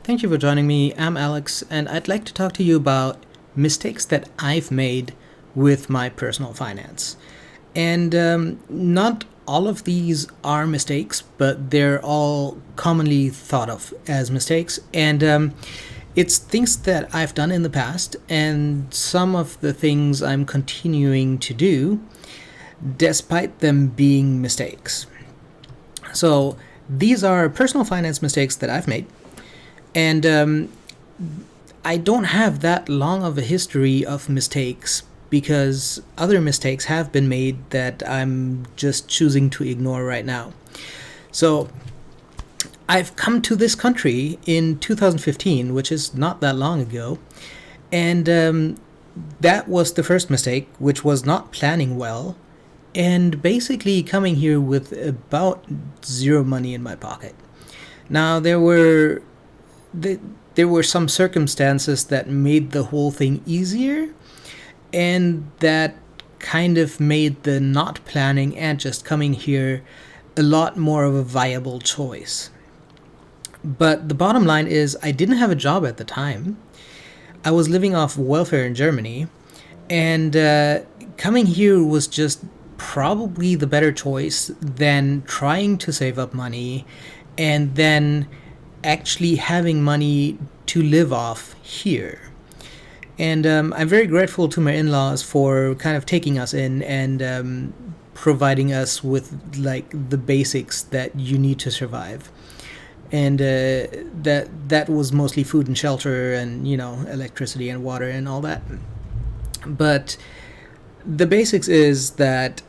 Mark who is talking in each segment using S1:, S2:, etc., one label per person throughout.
S1: Thank you for joining me. I'm Alex, and I'd like to talk to you about mistakes that I've made with my personal finance. And not all of these are mistakes, but they're all commonly thought of as mistakes. And it's things that I've done in the past, and some of the things I'm continuing to do despite them being mistakes. So these are personal finance mistakes that I've made. And I don't have that long of a history of mistakes because other mistakes have been made that I'm just choosing to ignore right now. So I've come to this country in 2015, which is not that long ago. And that was the first mistake, which was not planning well. And basically coming here with about zero money in my pocket. Now, there were some circumstances that made the whole thing easier, and that kind of made the not planning and just coming here a lot more of a viable choice. But the bottom line is, I didn't have a job at the time. I was living off welfare in Germany, and coming here was just probably the better choice than trying to save up money and then actually having money to live off here. And I'm very grateful to my in-laws for kind of taking us in and providing us with like the basics that you need to survive. And that was mostly food and shelter and, electricity and water and all that. But the basics is that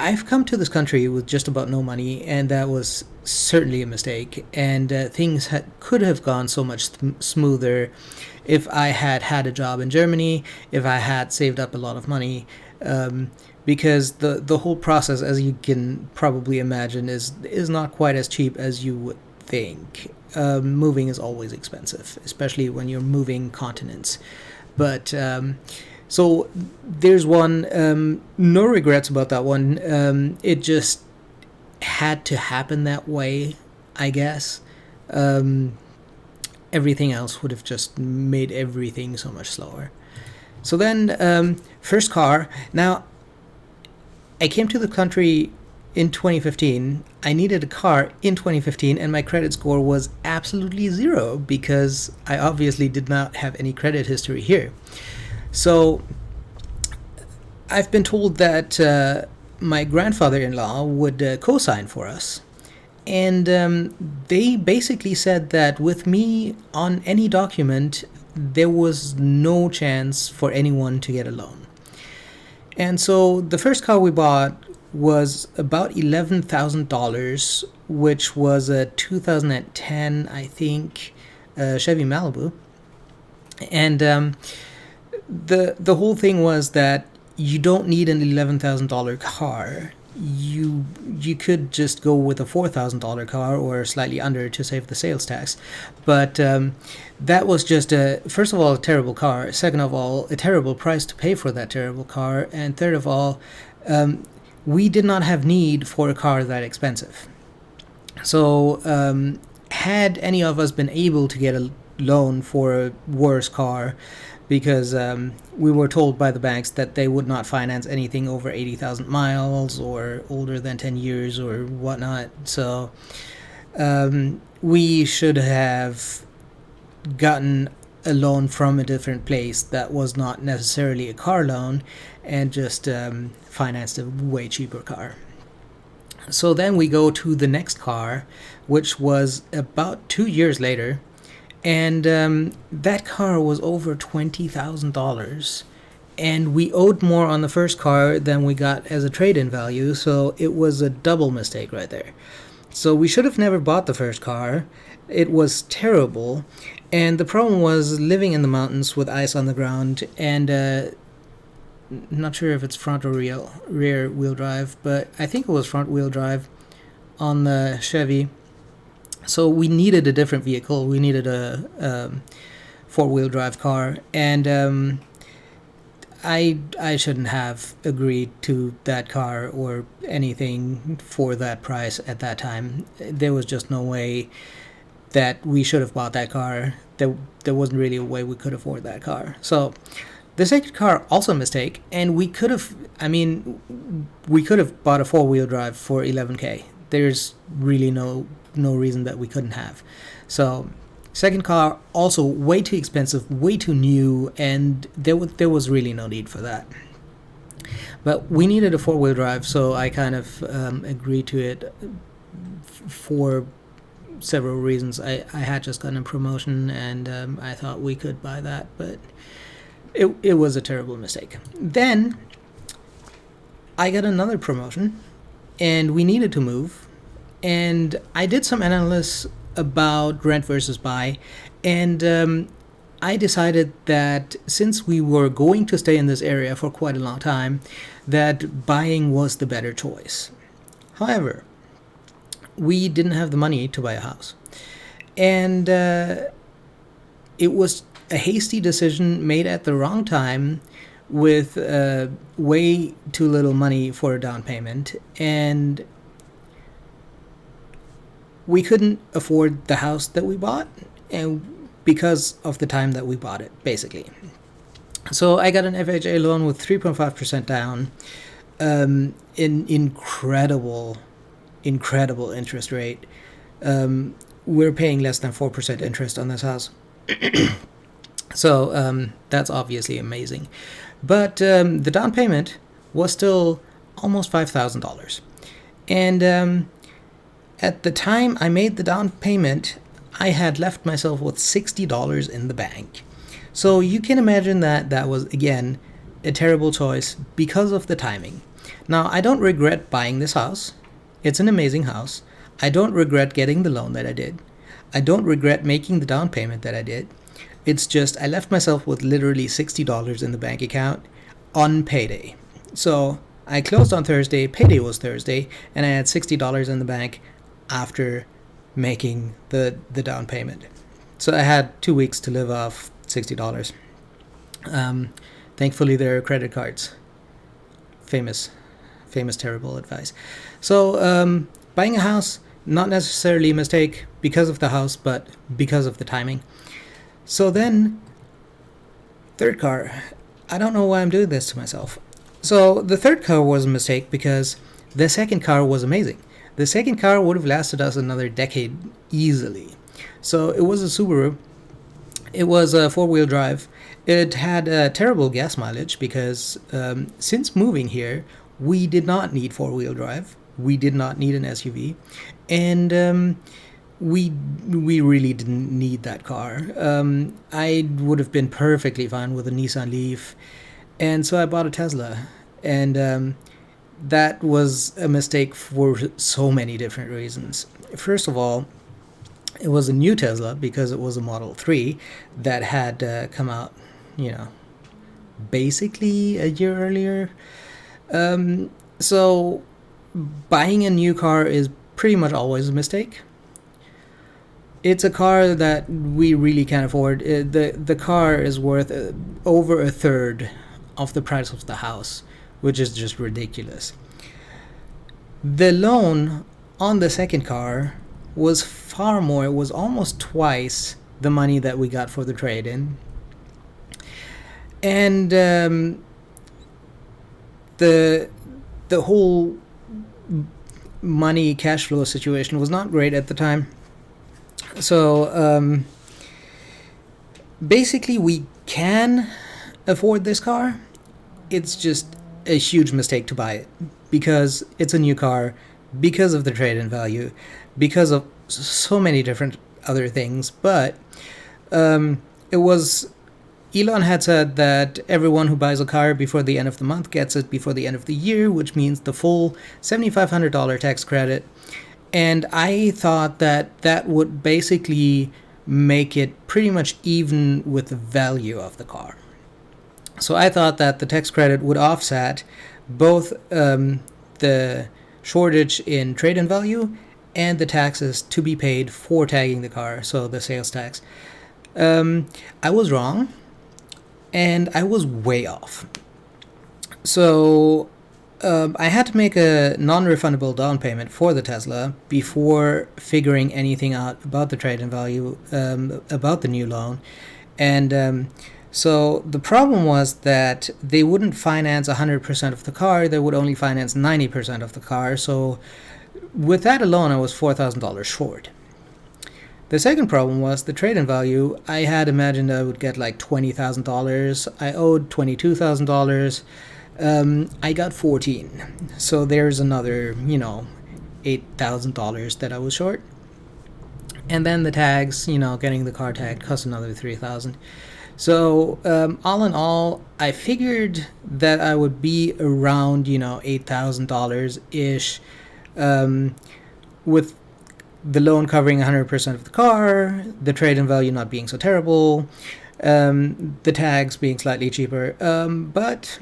S1: I've come to this country with just about no money, and that was certainly a mistake. And things could have gone so much smoother if I had had a job in Germany, if I had saved up a lot of money, because the whole process, as you can probably imagine, is not quite as cheap as you would think. Moving is always expensive, especially when you're moving continents. But so there's one, no regrets about that one. It just had to happen that way, I guess. Everything else would have just made everything so much slower. So then, first car. Now, I came to the country in 2015. I needed a car in 2015, and my credit score was absolutely zero because I obviously did not have any credit history here. So I've been told that my grandfather-in-law would co-sign for us. And they basically said that with me on any document, there was no chance for anyone to get a loan. And so the first car we bought was about $11,000, which was a 2010, I think, Chevy Malibu. And the whole thing was that you don't need an $11,000 car. You could just go with a $4,000 car or slightly under to save the sales tax. But that was just, first of all, a terrible car. Second of all, a terrible price to pay for that terrible car. And third of all, we did not have need for a car that expensive. So had any of us been able to get a loan for a worse car, because we were told by the banks that they would not finance anything over 80,000 miles or older than 10 years or whatnot. So we should have gotten a loan from a different place that was not necessarily a car loan and just financed a way cheaper car. So then we go to the next car, which was about 2 years later. And that car was over $20,000, and we owed more on the first car than we got as a trade-in value, so it was a double mistake right there. So we should have never bought the first car. It was terrible, and the problem was living in the mountains with ice on the ground, and not sure if it's front or rear wheel drive, but I think it was front wheel drive on the Chevy. So we needed a different vehicle. We needed a four-wheel drive car, and I shouldn't have agreed to that car or anything for that price at that time. There was just no way that we should have bought that car. There wasn't really a way we could afford that car. So the second car, also a mistake, and we could have, we could have bought a four-wheel drive for 11K. There's really no reason that we couldn't have. So second car, also way too expensive, way too new, and there was really no need for that. But we needed a four-wheel drive, so I kind of agreed to it for several reasons. I had just gotten a promotion, and I thought we could buy that, but it was a terrible mistake. Then I got another promotion, and we needed to move, and I did some analysis about rent versus buy, and I decided that since we were going to stay in this area for quite a long time, that buying was the better choice. However, we didn't have the money to buy a house, and it was a hasty decision made at the wrong time with way too little money for a down payment, and we couldn't afford the house that we bought, and because of the time that we bought it, basically. So I got an FHA loan with 3.5% down, in incredible interest rate. We're paying less than 4% interest on this house. So that's obviously amazing. But the down payment was still almost $5,000. And at the time I made the down payment, I had left myself with $60 in the bank. So you can imagine that that was, again, a terrible choice because of the timing. Now, I don't regret buying this house. It's an amazing house. I don't regret getting the loan that I did. I don't regret making the down payment that I did. It's just I left myself with literally $60 in the bank account on payday. So I closed on Thursday, payday was Thursday, and I had $60 in the bank after making the down payment. So I had 2 weeks to live off $60. Thankfully, there are credit cards. Famous terrible advice. So buying a house, not necessarily a mistake because of the house, but because of the timing. So then, third car. I don't know why I'm doing this to myself. So the third car was a mistake because the second car was amazing. The second car would have lasted us another decade easily. So it was a Subaru. It was a four-wheel drive. It had a terrible gas mileage because since moving here, we did not need four-wheel drive. We did not need an SUV. And we really didn't need that car. I would have been perfectly fine with a Nissan Leaf. And so I bought a Tesla. And that was a mistake for so many different reasons. First of all, it was a new Tesla because it was a Model 3 that had come out, basically a year earlier. So buying a new car is pretty much always a mistake. It's a car that we really can't afford. The car is worth over a third of the price of the house, which is just ridiculous. The loan on the second car was far more. It was almost twice the money that we got for the trade-in. And the whole money cash flow situation was not great at the time. So basically we can afford this car. It's just a huge mistake to buy it because it's a new car, because of the trade-in value, because of so many different other things. But it was, Elon had said that everyone who buys a car before the end of the month gets it before the end of the year, which means the full $7,500 tax credit. And I thought that that would basically make it pretty much even with the value of the car. So I thought that the tax credit would offset both the shortage in trade-in value and the taxes to be paid for tagging the car, so the sales tax. I was wrong, and I was way off. So I had to make a non-refundable down payment for the Tesla before figuring anything out about the trade-in value, about the new loan, and so the problem was that they wouldn't finance 100% of the car; they would only finance 90% of the car. So with that alone, I was $4,000 short. The second problem was the trade-in value. I had imagined I would get like $20,000. I owed $22,000. I got 14. So there's another, $8,000 that I was short. And then the tags, getting the car tagged cost another 3,000. So all in all, I figured that I would be around, $8,000 ish, with the loan covering 100% of the car, the trade-in value not being so terrible, the tags being slightly cheaper. But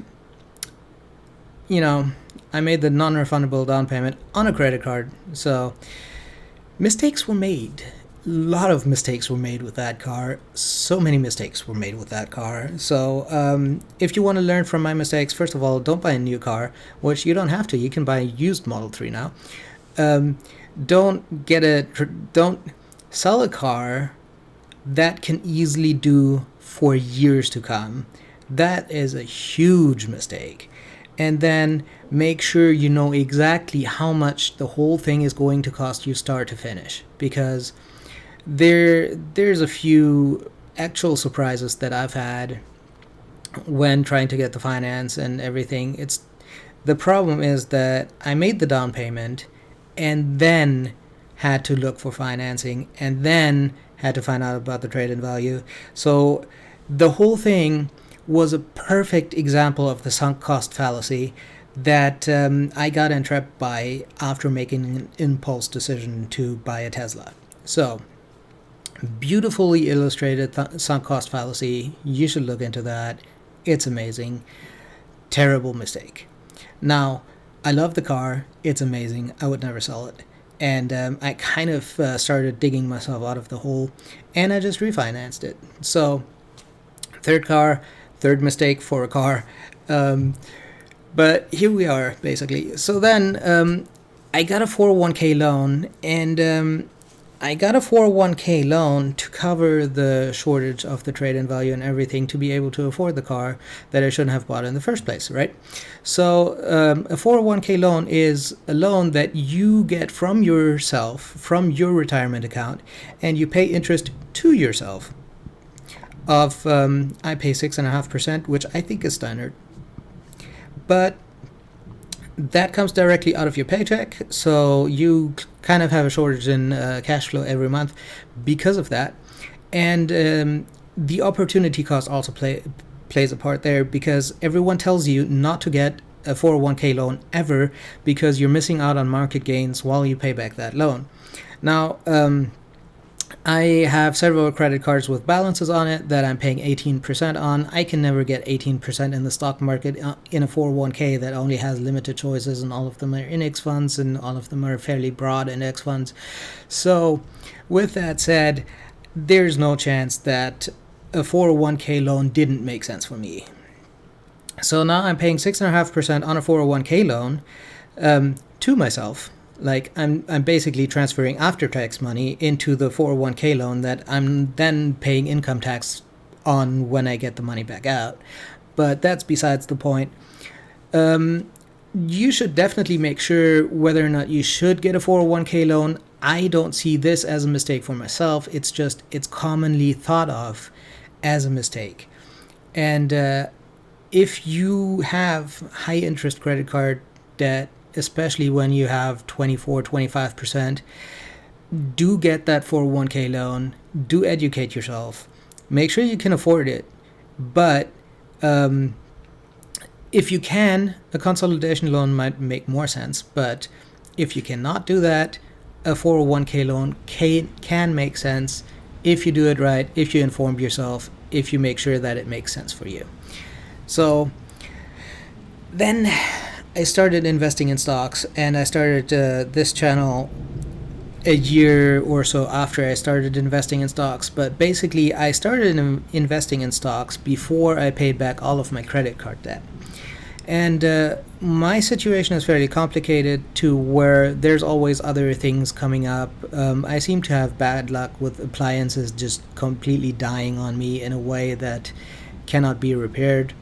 S1: I made the non-refundable down payment on a credit card. So mistakes were made. A lot of mistakes were made with that car. So many mistakes were made with that car. So if you want to learn from my mistakes, first of all, don't buy a new car, which you don't have to. You can buy a used Model 3 now. Don't sell a car that can easily do for years to come. That is a huge mistake. And then make sure you know exactly how much the whole thing is going to cost you start to finish, because there's a few actual surprises that I've had when trying to get the finance and everything. The problem is that I made the down payment and then had to look for financing and then had to find out about the trade-in value. So the whole thing was a perfect example of the sunk cost fallacy that I got entrapped by after making an impulse decision to buy a Tesla. So, beautifully illustrated sunk cost fallacy. You should look into that. It's amazing. Terrible mistake. Now, I love the car. It's amazing. I would never sell it. And I kind of started digging myself out of the hole, and I just refinanced it. So, third mistake for a car. But here we are, basically. So then I got a 401k loan, and I got a 401k loan to cover the shortage of the trade-in value and everything, to be able to afford the car that I shouldn't have bought in the first place, right? So a 401k loan is a loan that you get from yourself, from your retirement account, and you pay interest to yourself. I pay 6.5%, which I think is standard. But that comes directly out of your paycheck, so you kind of have a shortage in cash flow every month because of that. And the opportunity cost also plays a part there, because everyone tells you not to get a 401k loan ever because you're missing out on market gains while you pay back that loan. Now, I have several credit cards with balances on it that I'm paying 18% on. I can never get 18% in the stock market in a 401k that only has limited choices, and all of them are index funds, and all of them are fairly broad index funds. So with that said, there's no chance that a 401k loan didn't make sense for me. So now I'm paying 6.5% on a 401k loan to myself. Like I'm basically transferring after-tax money into the 401k loan that I'm then paying income tax on when I get the money back out. But that's besides the point. You should definitely make sure whether or not you should get a 401k loan. I don't see this as a mistake for myself. It's commonly thought of as a mistake. And if you have high interest credit card debt, especially when you have 24-25%, do get that 401k loan. Do educate yourself. Make sure you can afford it. But if you can, a consolidation loan might make more sense. But if you cannot do that, a 401k loan can make sense if you do it right, if you inform yourself, if you make sure that it makes sense for you. So then I started investing in stocks, and I started this channel a year or so after I started investing in stocks. But basically, I started investing in stocks before I paid back all of my credit card debt. And my situation is fairly complicated to where there's always other things coming up. I seem to have bad luck with appliances just completely dying on me in a way that cannot be repaired.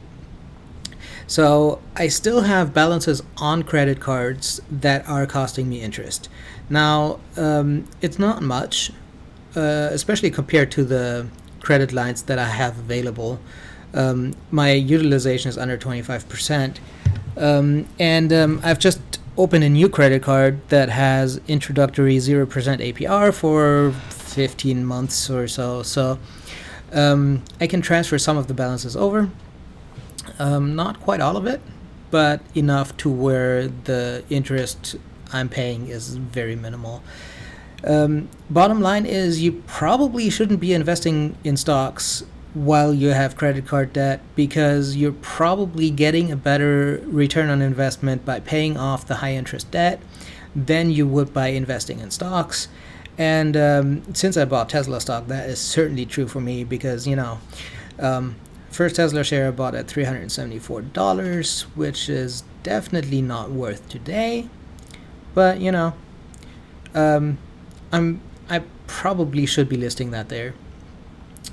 S1: So I still have balances on credit cards that are costing me interest. Now, it's not much, especially compared to the credit lines that I have available. My utilization is under 25%. And I've just opened a new credit card that has introductory 0% APR for 15 months or so. So I can transfer some of the balances over. Not quite all of it, but enough to where the interest I'm paying is very minimal. Bottom line is you probably shouldn't be investing in stocks while you have credit card debt because you're probably getting a better return on investment by paying off the high interest debt than you would by investing in stocks. And since I bought Tesla stock, that is certainly true for me because, first Tesla share I bought at $374, which is definitely not worth today. But, I probably should be listing that there.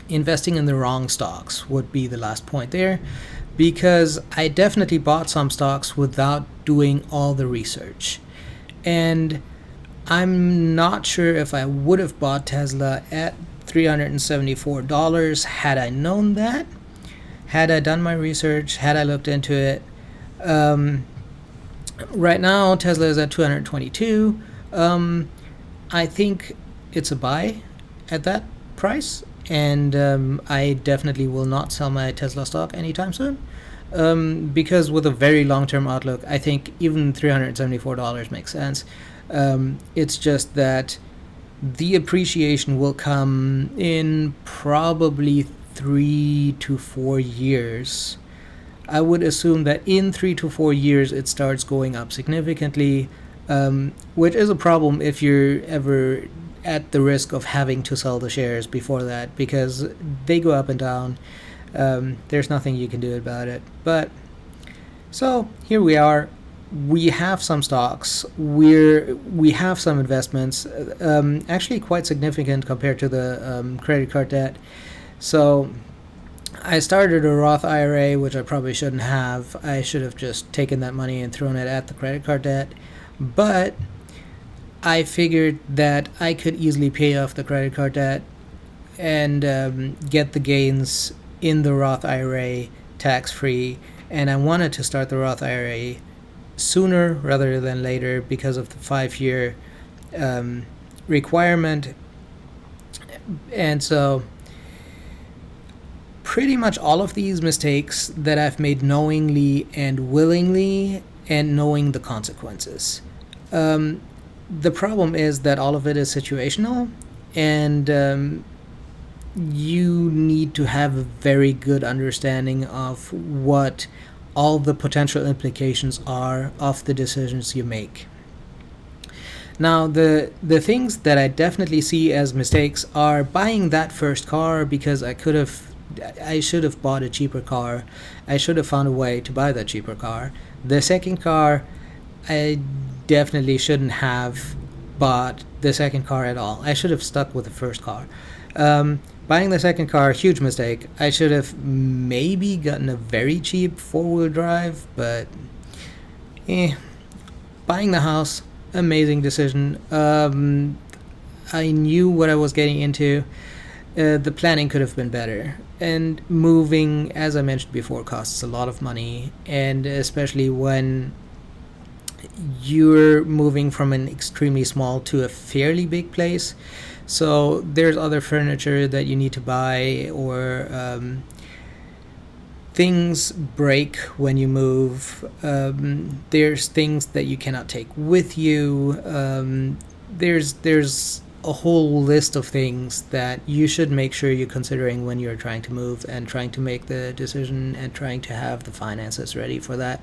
S1: Investing in the wrong stocks would be the last point there because I definitely bought some stocks without doing all the research. And I'm not sure if I would have bought Tesla at $374 had I known that, had I done my research, had I looked into it. Right now, Tesla is at 222. I think it's a buy at that price. And I definitely will not sell my Tesla stock anytime soon because with a very long-term outlook, I think even $374 makes sense. It's just that the appreciation will come in probably 3 to 4 years. I would assume that in 3 to 4 years it starts going up significantly, which is a problem if you're ever at the risk of having to sell the shares before that because they go up and down. There's nothing you can do about it. But so here we are. We have some stocks. We have some investments, actually quite significant compared to the credit card debt. So I started a Roth IRA, which I probably shouldn't have. I should have just taken that money and thrown it at the credit card debt. But I figured that I could easily pay off the credit card debt and get the gains in the Roth IRA tax-free. And I wanted to start the Roth IRA sooner rather than later because of the 5-year requirement. And so pretty much all of these mistakes that I've made knowingly and willingly and knowing the consequences. The problem is that all of it is situational, and you need to have a very good understanding of what all the potential implications are of the decisions you make. Now, the things that I definitely see as mistakes are buying that first car because I should have bought a cheaper car. I should have found a way to buy that cheaper car. The second car, I definitely shouldn't have bought the second car at all. I should have stuck with the first car. Buying the second car, huge mistake. I should have maybe gotten a very cheap four-wheel drive, but buying the house, amazing decision. I knew what I was getting into. The planning could have been better. And moving, as I mentioned before, costs a lot of money, and especially when you're moving from an extremely small to a fairly big place. So there's other furniture that you need to buy, or things break when you move. There's things that you cannot take with you. There's a whole list of things that you should make sure you're considering when you're trying to move and trying to make the decision and trying to have the finances ready for that.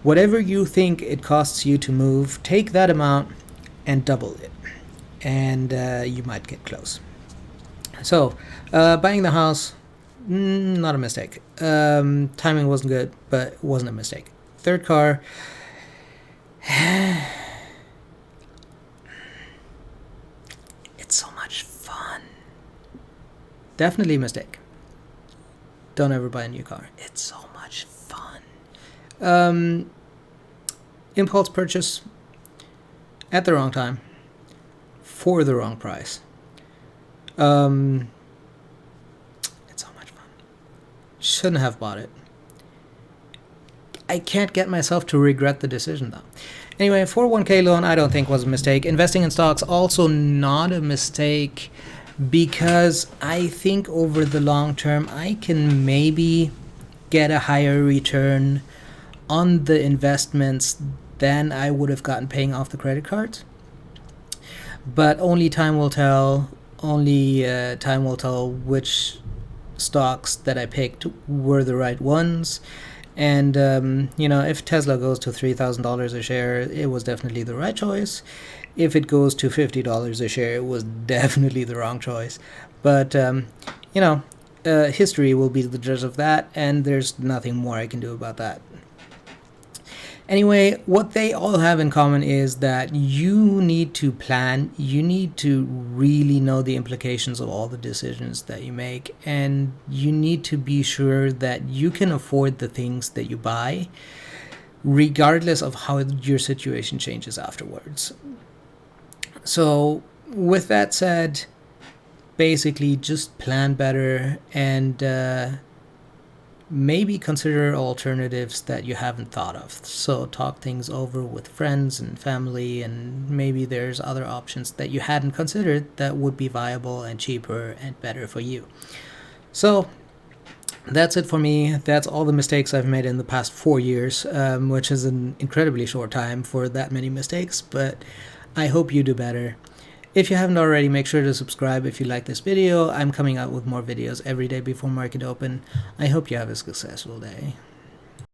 S1: Whatever you think it costs you to move, take that amount and double it, and you might get close. So, buying the house, not a mistake. Timing wasn't good, but it wasn't a mistake. Third car, it's so much fun. Definitely a mistake. Don't ever buy a new car. It's so much fun. Impulse purchase at the wrong time for the wrong price. It's so much fun. Shouldn't have bought it. I can't get myself to regret the decision though. Anyway, 401k loan I don't think was a mistake. Investing in stocks also not a mistake, because I think over the long term I can maybe get a higher return on the investments than I would have gotten paying off the credit cards. But only time will tell. Time will tell which stocks that I picked were the right ones. And if Tesla goes to $3,000 a share, it was definitely the right choice. If it goes to $50 a share, it was definitely the wrong choice. But history will be the judge of that, and there's nothing more I can do about that. Anyway, what they all have in common is that you need to plan, you need to really know the implications of all the decisions that you make, and you need to be sure that you can afford the things that you buy, regardless of how your situation changes afterwards. So, with that said, basically just plan better and maybe consider alternatives that you haven't thought of. So talk things over with friends and family, and maybe there's other options that you hadn't considered that would be viable and cheaper and better for you. So that's it for me. That's all the mistakes I've made in the past 4 years, which is an incredibly short time for that many mistakes, but I hope you do better. If you haven't already, make sure to subscribe if you like this video. I'm coming out with more videos every day before market open. I hope you have a successful day.